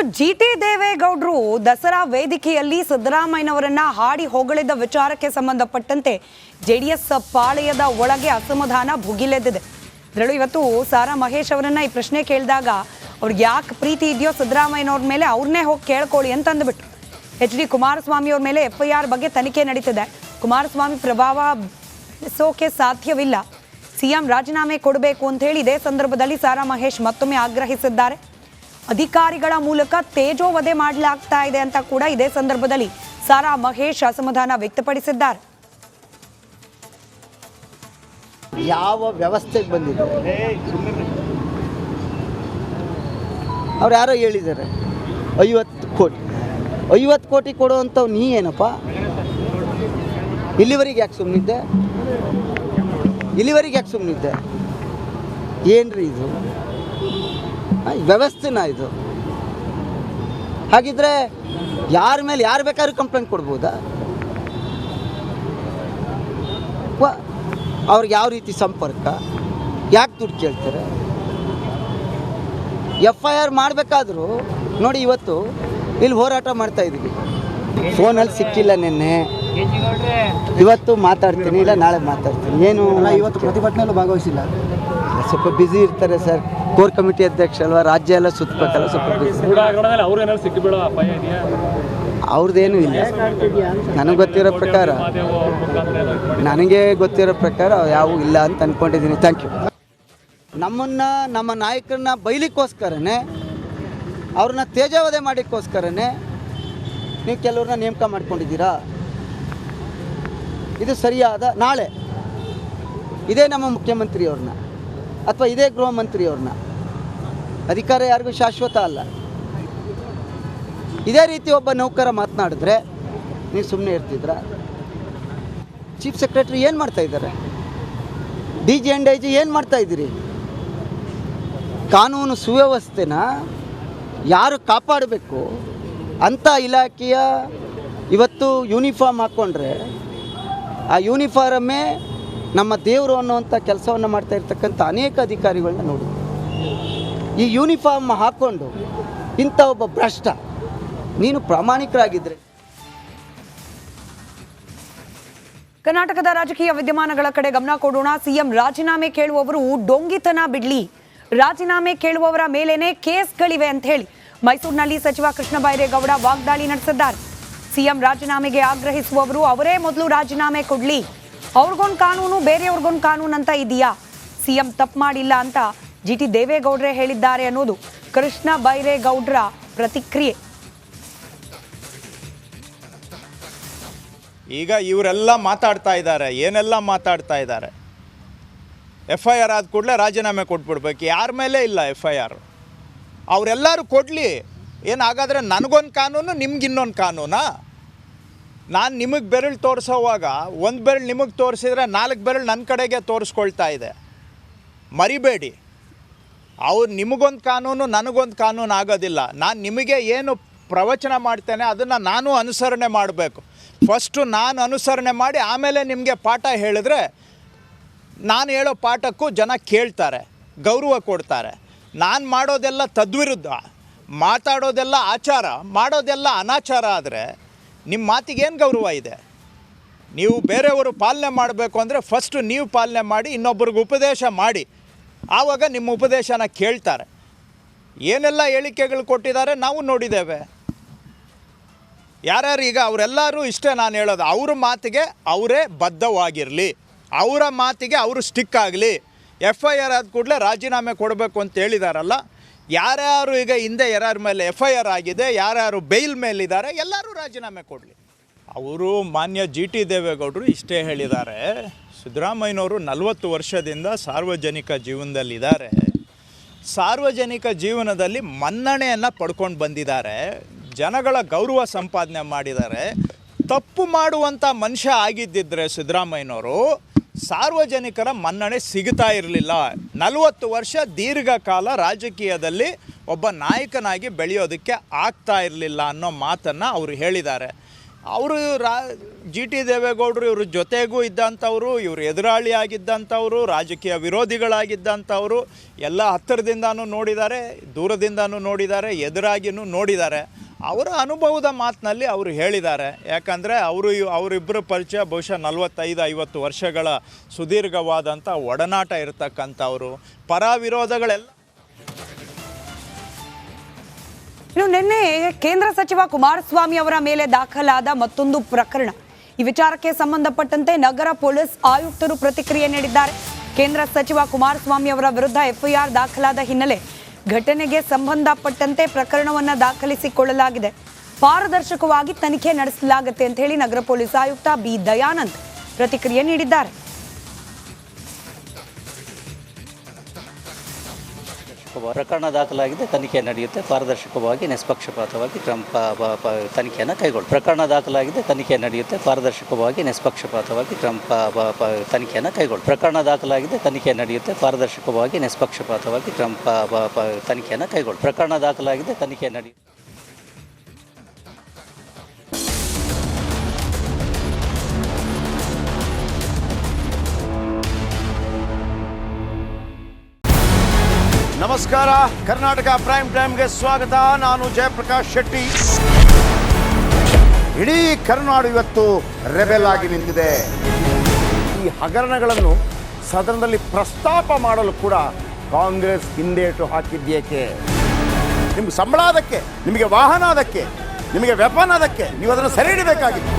ಇನ್ನು ಜಿಟಿ ದೇವೇಗೌಡರು ದಸರಾ ವೇದಿಕೆಯಲ್ಲಿ ಸಿದ್ದರಾಮಯ್ಯನವರನ್ನ ಹಾಡಿ ಹೊಗಳಿದ ವಿಚಾರಕ್ಕೆ ಸಂಬಂಧಪಟ್ಟಂತೆ ಜೆಡಿಎಸ್ ಪಾಳೆಯದ ಒಳಗೆ ಅಸಮಾಧಾನ ಭುಗಿಲೆದ್ದಿದೆ. ಇದರಲ್ಲೂ ಇವತ್ತು ಸಾರಾ ಮಹೇಶ್ ಅವರನ್ನ ಈ ಪ್ರಶ್ನೆ ಕೇಳಿದಾಗ ಅವ್ರಿಗೆ ಯಾಕೆ ಪ್ರೀತಿ ಇದೆಯೋ ಸಿದ್ದರಾಮಯ್ಯನವ್ರ ಮೇಲೆ ಅವ್ರನ್ನೇ ಹೋಗಿ ಕೇಳ್ಕೊಳ್ಳಿ ಅಂತ ಅಂದ್ಬಿಟ್ರು. HD ಕುಮಾರಸ್ವಾಮಿ ಅವ್ರ ಮೇಲೆ FIR ಬಗ್ಗೆ ತನಿಖೆ ನಡೀತಿದೆ. ಕುಮಾರಸ್ವಾಮಿ ಪ್ರಭಾವ ಬೆಳೆಸೋಕೆ ಸಾಧ್ಯವಿಲ್ಲ, CM ರಾಜೀನಾಮೆ ಕೊಡಬೇಕು ಅಂತ ಹೇಳಿ ಇದೇ ಸಂದರ್ಭದಲ್ಲಿ ಸಾರಾ ಮಹೇಶ್ ಮತ್ತೊಮ್ಮೆ ಆಗ್ರಹಿಸಿದ್ದಾರೆ. ಅಧಿಕಾರಿಗಳ ಮೂಲಕ ತೇಜೋವಧೆ ಮಾಡಲಾಗ್ತಾ ಇದೆ ಅಂತ ಕೂಡ ಇದೇ ಸಂದರ್ಭದಲ್ಲಿ ಸಾರಾ ಮಹೇಶ್ ಅಸಮಾಧಾನ ವ್ಯಕ್ತಪಡಿಸಿದ್ದಾರೆ. ಯಾವ ವ್ಯವಸ್ಥೆಗೆ ಬಂದಿದೆ ಅವ್ರು ಯಾರೋ ಹೇಳಿದ್ದಾರೆ 50 ಕೋಟಿ ಕೊಡುವಂಥವು ನೀ ಏನಪ್ಪ? ಇಲ್ಲಿವರೆಗೆ ಯಾಕೆ ಸುಮ್ಮನಿದ್ದೆ? ಏನ್ರಿ ಇದು ವ್ಯವಸ್ಥೆನ ಇದು? ಹಾಗಿದ್ರೆ ಯಾರ ಮೇಲೆ ಯಾರು ಬೇಕಾದ್ರೂ ಕಂಪ್ಲೇಂಟ್ ಕೊಡ್ಬೋದಾ? ಅವ್ರಿಗೆ ಯಾವ ರೀತಿ ಸಂಪರ್ಕ, ಯಾಕೆ ದುಡ್ಡು ಕೇಳ್ತಾರೆ? FIR ಮಾಡಬೇಕಾದ್ರೂ ನೋಡಿ, ಇವತ್ತು ಇಲ್ಲಿ ಹೋರಾಟ ಮಾಡ್ತಾ ಇದ್ದೀವಿ, ಫೋನಲ್ಲಿ ಸಿಕ್ಕಿಲ್ಲ, ನಿನ್ನೆ ಇವತ್ತು ಮಾತಾಡ್ತೀನಿ, ಇಲ್ಲ ನಾಳೆ ಮಾತಾಡ್ತೀನಿ. ಏನು ಇವತ್ತು ಪ್ರತಿಭಟನೆಯಲ್ಲೂ ಭಾಗವಹಿಸಿಲ್ಲ, ಸ್ವಲ್ಪ ಬ್ಯುಸಿ ಇರ್ತಾರೆ ಸರ್. ಕೋರ್ ಕಮಿಟಿ ಅಧ್ಯಕ್ಷ ಅಲ್ವಾ, ರಾಜ್ಯ ಎಲ್ಲ ಸುತ್ತಬೇಕಲ್ಲ, ಸ್ವಲ್ಪ ಬ್ಯುಸಿ. ಅವ್ರದ್ದೇನೂ ಇಲ್ಲ. ನನಗೆ ಗೊತ್ತಿರೋ ಪ್ರಕಾರ ಯಾವೂ ಇಲ್ಲ ಅಂತ ಅಂದ್ಕೊಂಡಿದ್ದೀನಿ. Thank you. ನಮ್ಮ ನಾಯಕರನ್ನ ಬೈಲಿಕ್ಕೋಸ್ಕರನೇ, ಅವ್ರನ್ನ ತೇಜಾವಧೆ ಮಾಡೋಕ್ಕೋಸ್ಕರನೇ ನೀವು ಕೆಲವ್ರನ್ನ ನೇಮಕ ಮಾಡ್ಕೊಂಡಿದ್ದೀರಾ. ಇದು ಸರಿಯಾದ? ನಾಳೆ ಇದೇ ನಮ್ಮ ಮುಖ್ಯಮಂತ್ರಿಯವ್ರನ್ನ ಅಥವಾ ಇದೇ ಗೃಹ ಮಂತ್ರಿಯವ್ರನ್ನ, ಅಧಿಕಾರ ಯಾರಿಗೂ ಶಾಶ್ವತ ಅಲ್ಲ. ಇದೇ ರೀತಿ ಒಬ್ಬ ನೌಕರ ಮಾತನಾಡಿದ್ರೆ ನೀವು ಸುಮ್ಮನೆ ಇರ್ತಿದ್ರ? ಚೀಫ್ ಸೆಕ್ರೆಟರಿ ಏನು ಮಾಡ್ತಾ ಇದ್ದಾರೆ? DG and IG ಏನು ಮಾಡ್ತಾ ಇದ್ದೀರಿ? ಕಾನೂನು ಸುವ್ಯವಸ್ಥೆನ ಯಾರು ಕಾಪಾಡಬೇಕು ಅಂಥ ಇಲಾಖೆಯ ಇವತ್ತು ಯೂನಿಫಾರ್ಮ್ ಹಾಕ್ಕೊಂಡ್ರೆ ಆ ಯೂನಿಫಾರಮ್ಮೇ ನಮ್ಮ ದೇವರು ಅನ್ನುವಂಥ ಕೆಲಸವನ್ನು ಮಾಡ್ತಾ ಇರ್ತಕ್ಕಂಥ ಅನೇಕ ಅಧಿಕಾರಿಗಳನ್ನ ನೋಡಿ, ಈ ಯೂನಿಫಾರ್ಮ್ ಹಾಕ್ಕೊಂಡು ಇಂಥ ಒಬ್ಬ ಭ್ರಷ್ಟ, ನೀನು ಪ್ರಾಮಾಣಿಕರಾಗಿದ್ದರೆ. ಕರ್ನಾಟಕದ ರಾಜಕೀಯ ವಿದ್ಯಮಾನಗಳ ಕಡೆ ಗಮನ ಕೊಡೋಣ. CM ರಾಜೀನಾಮೆ ಕೇಳುವವರು ಡೊಂಗಿತನ ಬಿಡ್ಲಿ, ರಾಜೀನಾಮೆ ಕೇಳುವವರ ಮೇಲೇನೆ ಕೇಸ್ಗಳಿವೆ ಅಂತ ಹೇಳಿ ಮೈಸೂರಿನಲ್ಲಿ ಸಚಿವ ಕೃಷ್ಣ ಬೈರೇಗೌಡ ವಾಗ್ದಾಳಿ ನಡೆಸಿದ್ದಾರೆ. CM ರಾಜೀನಾಮೆಗೆ ಆಗ್ರಹಿಸುವವರು ಅವರೇ ಮೊದಲು ರಾಜೀನಾಮೆ ಕೊಡ್ಲಿ, ಅವ್ರಿಗೊಂದು ಕಾನೂನು ಬೇರೆಯವ್ರಿಗೊಂದು ಕಾನೂನು ಅಂತ ಇದೆಯಾ? CM ತಪ್ಪು ಮಾಡಿಲ್ಲ ಅಂತ GT ದೇವೇಗೌಡರೇ ಹೇಳಿದ್ದಾರೆ ಅನ್ನೋದು ಕೃಷ್ಣ ಬೈರೇಗೌಡರ ಪ್ರತಿಕ್ರಿಯೆ. ಈಗ ಇವರೆಲ್ಲ ಮಾತಾಡ್ತಾ ಇದ್ದಾರೆ, ಏನೆಲ್ಲ ಮಾತಾಡ್ತಾ ಇದ್ದಾರೆ. FIR ಆದ ಕೂಡಲೇ ರಾಜೀನಾಮೆ ಕೊಟ್ಬಿಡ್ಬೇಕು. ಯಾರ ಮೇಲೆ ಇಲ್ಲ FIR, ಅವರೆಲ್ಲರೂ ಕೊಡಲಿ. ಏನು ಹಾಗಾದರೆ ನನಗೊಂದು ಕಾನೂನು, ನಿಮ್ಗೆ ಇನ್ನೊಂದು ಕಾನೂನಾ? ನಾನು ನಿಮಗೆ ಬೆರಳು ತೋರಿಸೋವಾಗ ಒಂದು ಬೆರಳು ನಿಮಗೆ ತೋರಿಸಿದ್ರೆ 4 ಬೆರಳು ನನ್ನ ಕಡೆಗೆ ತೋರಿಸ್ಕೊಳ್ತಾ ಇದೆ. ಮರಿಬೇಡಿ, ಅವ್ರು ನಿಮಗೊಂದು ಕಾನೂನು ನನಗೊಂದು ಕಾನೂನು ಆಗೋದಿಲ್ಲ. ನಾನು ನಿಮಗೆ ಏನು ಪ್ರವಚನ ಮಾಡ್ತೇನೆ ಅದನ್ನು ನಾನು ಅನುಸರಣೆ ಮಾಡಬೇಕು. ಫಸ್ಟು ನಾನು ಅನುಸರಣೆ ಮಾಡಿ ಆಮೇಲೆ ನಿಮಗೆ ಪಾಠ ಹೇಳಿದ್ರೆ ನಾನು ಹೇಳೋ ಪಾಠಕ್ಕೂ ಜನ ಕೇಳ್ತಾರೆ, ಗೌರವ ಕೊಡ್ತಾರೆ. ನಾನು ಮಾಡೋದೆಲ್ಲ ತದ್ವಿರುದ್ಧ, ಮಾತಾಡೋದೆಲ್ಲ ಆಚಾರ, ಮಾಡೋದೆಲ್ಲ ಅನಾಚಾರ ಆದರೆ ನಿಮ್ಮ ಮಾತಿಗೇನು ಗೌರವ ಇದೆ? ನೀವು ಬೇರೆಯವರು ಪಾಲನೆ ಮಾಡಬೇಕು ಅಂದರೆ ಫಸ್ಟು ನೀವು ಪಾಲನೆ ಮಾಡಿ, ಇನ್ನೊಬ್ಬರಿಗೆ ಉಪದೇಶ ಮಾಡಿ, ಆವಾಗ ನಿಮ್ಮ ಉಪದೇಶನ ಕೇಳ್ತಾರೆ. ಏನೆಲ್ಲ ಹೇಳಿಕೆಗಳು ಕೊಟ್ಟಿದ್ದಾರೆ ನಾವು ನೋಡಿದ್ದೇವೆ. ಯಾರ್ಯಾರು ಈಗ ಅವರೆಲ್ಲರೂ ಇಷ್ಟೇ ನಾನು ಹೇಳೋದು, ಅವ್ರ ಮಾತಿಗೆ ಅವರೇ ಬದ್ಧವಾಗಿರಲಿ, ಅವರ ಮಾತಿಗೆ ಅವರು ಸ್ಟಿಕ್ ಆಗಲಿ. FIR ಆದ ಕೂಡಲೇ ರಾಜೀನಾಮೆ ಕೊಡಬೇಕು ಅಂತ ಹೇಳಿದಾರಲ್ಲ, ಯಾರ್ಯಾರು ಈಗ ಹಿಂದೆ ಯಾರ್ಯಾರ ಮೇಲೆ FIR ಆಗಿದೆ, ಯಾರ್ಯಾರು ಬೇಲ್ ಮೇಲಿದ್ದಾರೆ, ಎಲ್ಲರೂ ರಾಜೀನಾಮೆ ಕೊಡಲಿ. ಅವರು ಮಾನ್ಯ GT ದೇವೇಗೌಡರು ಇಷ್ಟೇ ಹೇಳಿದ್ದಾರೆ. ಸಿದ್ದರಾಮಯ್ಯನವರು 40 ವರ್ಷದಿಂದ ಸಾರ್ವಜನಿಕ ಜೀವನದಲ್ಲಿದ್ದಾರೆ, ಸಾರ್ವಜನಿಕ ಜೀವನದಲ್ಲಿ ಮನ್ನಣೆಯನ್ನು ಪಡ್ಕೊಂಡು ಬಂದಿದ್ದಾರೆ, ಜನಗಳ ಗೌರವ ಸಂಪಾದನೆ ಮಾಡಿದ್ದಾರೆ. ತಪ್ಪು ಮಾಡುವಂಥ ಮನುಷ್ಯ ಆಗಿದ್ದಿದ್ರೆ ಸಿದ್ದರಾಮಯ್ಯನವರು ಸಾರ್ವಜನಿಕರ ಮನ್ನಣೆ ಸಿಗ್ತಾ ಇರಲಿಲ್ಲ. 40 ವರ್ಷ ದೀರ್ಘಕಾಲ ರಾಜಕೀಯದಲ್ಲಿ ಒಬ್ಬ ನಾಯಕನಾಗಿ ಬೆಳೆಯೋದಕ್ಕೆ ಆಗ್ತಾ ಇರಲಿಲ್ಲ ಅನ್ನೋ ಮಾತನ್ನು ಅವರು ಹೇಳಿದ್ದಾರೆ. ಅವರು ಜಿ ಟಿ ದೇವೇಗೌಡರು ಇವ್ರ ಜೊತೆಗೂ ಇದ್ದಂಥವ್ರು, ಇವರು ಎದುರಾಳಿ ಆಗಿದ್ದಂಥವ್ರು, ರಾಜಕೀಯ ವಿರೋಧಿಗಳಾಗಿದ್ದಂಥವ್ರು ಎಲ್ಲ ಹತ್ತಿರದಿಂದನೂ ನೋಡಿದ್ದಾರೆ, ದೂರದಿಂದನೂ ನೋಡಿದ್ದಾರೆ, ಎದುರಾಗಿಯೂ ನೋಡಿದ್ದಾರೆ. ಅವರ ಅನುಭವದ ಮಾತಿನಲ್ಲಿ ಅವರು ಹೇಳಿದ್ದಾರೆ. ಯಾಕಂದರೆ ಅವರಿಬ್ಬರ ಪರಿಚಯ ಬಹುಶಃ 45-50 ವರ್ಷಗಳ ಸುದೀರ್ಘವಾದಂಥ ಒಡನಾಟ ಇರತಕ್ಕಂಥವ್ರು. ಪರ ವಿರೋಧಗಳೆಲ್ಲ. ಇನ್ನು ನಿನ್ನೆ ಕೇಂದ್ರ ಸಚಿವ ಕುಮಾರಸ್ವಾಮಿ ಅವರ ಮೇಲೆ ದಾಖಲಾದ ಮತ್ತೊಂದು ಪ್ರಕರಣ. ಈ ವಿಚಾರಕ್ಕೆ ಸಂಬಂಧಪಟ್ಟಂತೆ ನಗರ ಪೊಲೀಸ್ ಆಯುಕ್ತರು ಪ್ರತಿಕ್ರಿಯೆ ನೀಡಿದ್ದಾರೆ. ಕೇಂದ್ರ ಸಚಿವ ಕುಮಾರಸ್ವಾಮಿ ಅವರ ವಿರುದ್ಧ ಎಫ್ಐಆರ್ ದಾಖಲಾದ ಹಿನ್ನೆಲೆ ಘಟನೆಗೆ ಸಂಬಂಧಪಟ್ಟಂತೆ ಪ್ರಕರಣವನ್ನು ದಾಖಲಿಸಿಕೊಳ್ಳಲಾಗಿದೆ. ಪಾರದರ್ಶಕವಾಗಿ ತನಿಖೆ ನಡೆಸಲಾಗುತ್ತೆ ಅಂತ ಹೇಳಿ ನಗರ ಪೊಲೀಸ್ ಆಯುಕ್ತ ಬಿ ದಯಾನಂದ್ ಪ್ರತಿಕ್ರಿಯೆ ನೀಡಿದ್ದಾರೆ. ಪ್ರಕರಣ ದಾಖಲಾಗಿದೆ, ತನಿಖೆ ನಡೆಯುತ್ತೆ. ಪಾರದರ್ಶಕವಾಗಿ ನಿಷ್ಪಕ್ಷಪಾತವಾಗಿ ತನಿಖೆಯನ್ನು ಕೈಗೊಳ್ಳಿ. ಪ್ರಕರಣ ದಾಖಲಾಗಿದೆ, ತನಿಖೆ ನಡೆಯುತ್ತೆ. ಪಾರದರ್ಶಕವಾಗಿ ನಿಷ್ಪಕ್ಷಪಾತವಾಗಿ ತನಿಖೆಯನ್ನು ಕೈಗೊಳ್ಳಿ. ಪ್ರಕರಣ ದಾಖಲಾಗಿದೆ, ತನಿಖೆ ನಡೆಯುತ್ತೆ. ಪಾರದರ್ಶಕವಾಗಿ ನಿಷ್ಪಕ್ಷಪಾತವಾಗಿ ತನಿಖೆಯನ್ನು ಕೈಗೊಳ್ಳಿ. ಪ್ರಕರಣ ದಾಖಲಾಗಿದೆ, ತನಿಖೆ ನಡೆಯುತ್ತೆ. ನಮಸ್ಕಾರ, ಕರ್ನಾಟಕ ಪ್ರೈಮ್ ಟೈಮ್ಗೆ ಸ್ವಾಗತ. ನಾನು ಜಯಪ್ರಕಾಶ್ ಶೆಟ್ಟಿ. ಇಡೀ ಕರ್ನಾಡು ಇವತ್ತು ರೆಬೆಲ್ ಆಗಿ ನಿಂತಿದೆ. ಈ ಹಗರಣಗಳನ್ನು ಸದನದಲ್ಲಿ ಪ್ರಸ್ತಾಪ ಮಾಡಲು ಕೂಡ ಕಾಂಗ್ರೆಸ್ ಹಿಂದೇಟು ಹಾಕಿದ್ದೇಕೆ? ನಿಮ್ಗೆ ಸಂಬಳ ಅದಕ್ಕೆ, ನಿಮಗೆ ವಾಹನ ಅದಕ್ಕೆ, ನಿಮಗೆ ವೆಪನ್ ಅದಕ್ಕೆ, ನೀವು ಅದನ್ನು ಸೆರೆ ಹಿಡಿಬೇಕಾಗಿತ್ತು.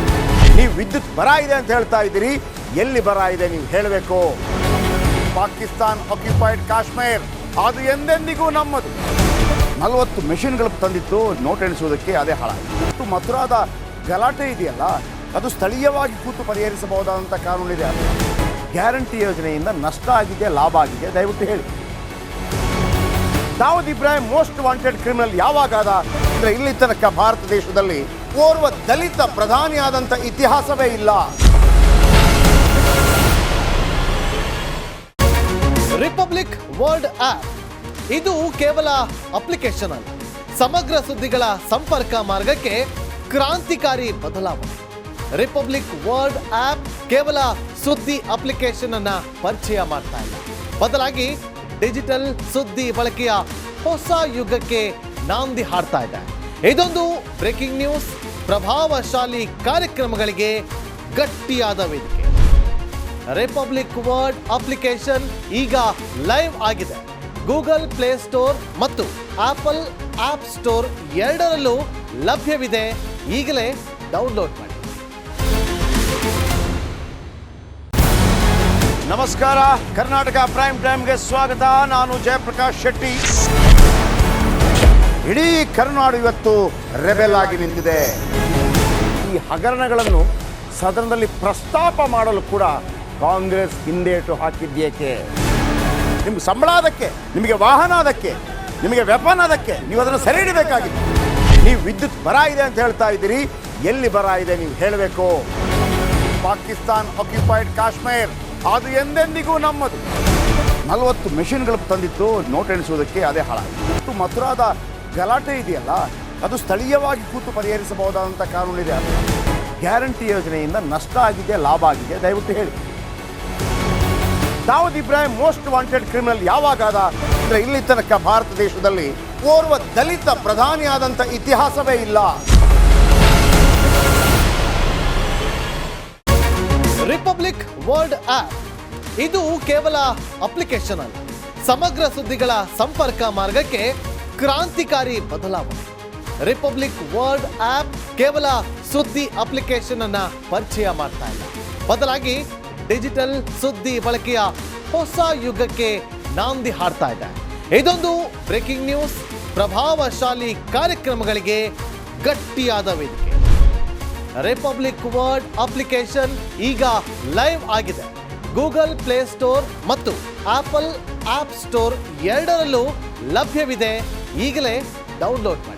ನೀವು ವಿದ್ಯುತ್ ಬರ ಇದೆ ಅಂತ ಹೇಳ್ತಾ ಇದ್ದೀರಿ, ಎಲ್ಲಿ ಬರ ಇದೆ ನೀವು ಹೇಳಬೇಕು. ಪಾಕಿಸ್ತಾನ್ ಆಕ್ಯುಪೈಡ್ ಕಾಶ್ಮೀರ್ ಅದು ಎಂದೆಂದಿಗೂ ನಮ್ಮದು. 40 ಮೆಷಿನ್ಗಳು ತಂದಿತ್ತು ನೋಟ್ ಎಣಿಸುವುದಕ್ಕೆ, ಅದೇ ಹಾಳಾಯಿತು. ಮಥುರಾದ ಗಲಾಟೆ ಇದೆಯಲ್ಲ, ಅದು ಸ್ಥಳೀಯವಾಗಿ ಕೂತು ಪರಿಹರಿಸಬಹುದಾದಂಥ ಕಾನೂನಿದೆ. ಗ್ಯಾರಂಟಿ ಯೋಜನೆಯಿಂದ ನಷ್ಟ ಆಗಿದೆ, ಲಾಭ ಆಗಿದೆ, ದಯವಿಟ್ಟು ಹೇಳಿ. Dawood Ibrahim most wanted criminal ಯಾವಾಗಾದ ಅಂದರೆ ಇಲ್ಲಿ ತನಕ ಭಾರತ ದೇಶದಲ್ಲಿ ಓರ್ವ ದಲಿತ ಪ್ರಧಾನಿಯಾದಂಥ ಇತಿಹಾಸವೇ ಇಲ್ಲ. ರಿಪಬ್ಲಿಕ್ ವರ್ಲ್ಡ್ ಆಪ್ ಇದು ಕೇವಲ ಅಪ್ಲಿಕೇಶನ್ ಅಲ್ಲ, ಸಮಗ್ರ ಸುದ್ದಿಗಳ ಸಂಪರ್ಕ ಮಾರ್ಗಕ್ಕೆ ಕ್ರಾಂತಿಕಾರಿ ಬದಲಾವಣೆ. ರಿಪಬ್ಲಿಕ್ ವರ್ಲ್ಡ್ ಆಪ್ ಕೇವಲ ಸುದ್ದಿ ಅಪ್ಲಿಕೇಶನ್ ಅನ್ನ ಪರಿಚಯ ಮಾಡ್ತಾ ಇಲ್ಲ, ಬದಲಾಗಿ ಡಿಜಿಟಲ್ ಸುದ್ದಿ ಬಳಕೆಯ ಹೊಸ ಯುಗಕ್ಕೆ ನಾಂದಿ ಹಾಡ್ತಾ ಇದೆ. ಇದೊಂದು ಬ್ರೇಕಿಂಗ್ ನ್ಯೂಸ್, ಪ್ರಭಾವಶಾಲಿ ಕಾರ್ಯಕ್ರಮಗಳಿಗೆ ಗಟ್ಟಿಯಾದ ವೇದಿಕೆ. ರಿಪಬ್ಲಿಕ್ ವರ್ಲ್ಡ್ ಅಪ್ಲಿಕೇಶನ್ ಈಗ ಲೈವ್ ಆಗಿದೆ. ಗೂಗಲ್ ಪ್ಲೇ ಸ್ಟೋರ್ ಮತ್ತು ಆಪಲ್ ಆಪ್ ಸ್ಟೋರ್ ಎರಡರಲ್ಲೂ ಲಭ್ಯವಿದೆ. ಈಗಲೇ ಡೌನ್ಲೋಡ್ ಮಾಡಿ. ನಮಸ್ಕಾರ, ಕರ್ನಾಟಕ ಪ್ರೈಮ್ ಟೈಮ್ಗೆ ಸ್ವಾಗತ. ನಾನು ಜಯಪ್ರಕಾಶ್ ಶೆಟ್ಟಿ. ಇಡೀ ಕರ್ನಾಡು ಇವತ್ತು ರೆಬೆಲ್ ಆಗಿ ನಿಂತಿದೆ. ಈ ಹಗರಣಗಳನ್ನು ಸದನದಲ್ಲಿ ಪ್ರಸ್ತಾಪ ಮಾಡಲು ಕೂಡ ಕಾಂಗ್ರೆಸ್ ಹಿಂದೇಟು ಹಾಕಿದ್ದೇಕೆ? ನಿಮ್ಗೆ ಸಂಬಳ ಅದಕ್ಕೆ, ನಿಮಗೆ ವಾಹನ ಅದಕ್ಕೆ, ನಿಮಗೆ ವೆಪನ್ ಅದಕ್ಕೆ, ನೀವು ಅದನ್ನು ಸೆರೆ ಹಿಡಿಬೇಕಾಗಿತ್ತು. ನೀವು ವಿದ್ಯುತ್ ಬರ ಇದೆ ಅಂತ ಹೇಳ್ತಾ ಇದ್ದೀರಿ, ಎಲ್ಲಿ ಬರ ಇದೆ ನೀವು ಹೇಳಬೇಕು. ಪಾಕಿಸ್ತಾನ್ ಆಕ್ಯುಪೈಡ್ ಕಾಶ್ಮೀರ್ ಅದು ಎಂದೆಂದಿಗೂ ನಮ್ಮದು. 40 ಮೆಷಿನ್ಗಳು ತಂದಿತ್ತು ನೋಟ್ ಎಣಿಸುವುದಕ್ಕೆ, ಅದೇ ಹಾಳಾಯಿತು. ಮಥುರಾದ ಗಲಾಟೆ ಇದೆಯಲ್ಲ, ಅದು ಸ್ಥಳೀಯವಾಗಿ ಕೂತು ಪರಿಹರಿಸಬಹುದಾದಂಥ ಕಾನೂನಿದೆ. ಗ್ಯಾರಂಟಿ ಯೋಜನೆಯಿಂದ ನಷ್ಟ ಆಗಿದೆ, ಲಾಭ ಆಗಿದೆ, ದಯವಿಟ್ಟು ಹೇಳಿ. Dawood Ibrahim most wanted criminal ಯಾವಾಗಾದ ಅಂದರೆ ಇಲ್ಲಿ ತನಕ ಭಾರತ ದೇಶದಲ್ಲಿ ಓರ್ವ ದಲಿತ ಪ್ರಧಾನಿಯಾದಂಥ ಇತಿಹಾಸವೇ ಇಲ್ಲ. ರಿಪಬ್ಲಿಕ್ ವರ್ಲ್ಡ್ ಆಪ್ ಇದು ಕೇವಲ ಅಪ್ಲಿಕೇಶನ್ ಅಲ್ಲ, ಸಮಗ್ರ ಸುದ್ದಿಗಳ ಸಂಪರ್ಕ ಮಾರ್ಗಕ್ಕೆ ಕ್ರಾಂತಿಕಾರಿ ಬದಲಾವಣೆ. ರಿಪಬ್ಲಿಕ್ ವರ್ಲ್ಡ್ ಆಪ್ ಕೇವಲ ಸುದ್ದಿ ಅಪ್ಲಿಕೇಶನ್ ಅನ್ನ ಪರಿಚಯ ಮಾಡ್ತಾ ಇಲ್ಲ, ಬದಲಾಗಿ ಡಿಜಿಟಲ್ ಸುದ್ದಿ ಬಳಕೆಯ ಹೊಸ ಯುಗಕ್ಕೆ ನಾಂದಿ ಹಾಡ್ತಾ ಇದೆ. ಇದೊಂದು ಬ್ರೇಕಿಂಗ್ ನ್ಯೂಸ್, ಪ್ರಭಾವಶಾಲಿ ಕಾರ್ಯಕ್ರಮಗಳಿಗೆ ಗಟ್ಟಿಯಾದ ವೇದಿಕೆ. ರಿಪಬ್ಲಿಕ್ ವರ್ಲ್ಡ್ ಅಪ್ಲಿಕೇಶನ್ ಈಗ ಲೈವ್ ಆಗಿದೆ. ಗೂಗಲ್ ಪ್ಲೇ ಸ್ಟೋರ್ ಮತ್ತು ಆಪಲ್ ಆಪ್ ಸ್ಟೋರ್ ಎರಡರಲ್ಲೂ ಲಭ್ಯವಿದೆ. ಈಗಲೇ ಡೌನ್ಲೋಡ್ ಮಾಡಿ.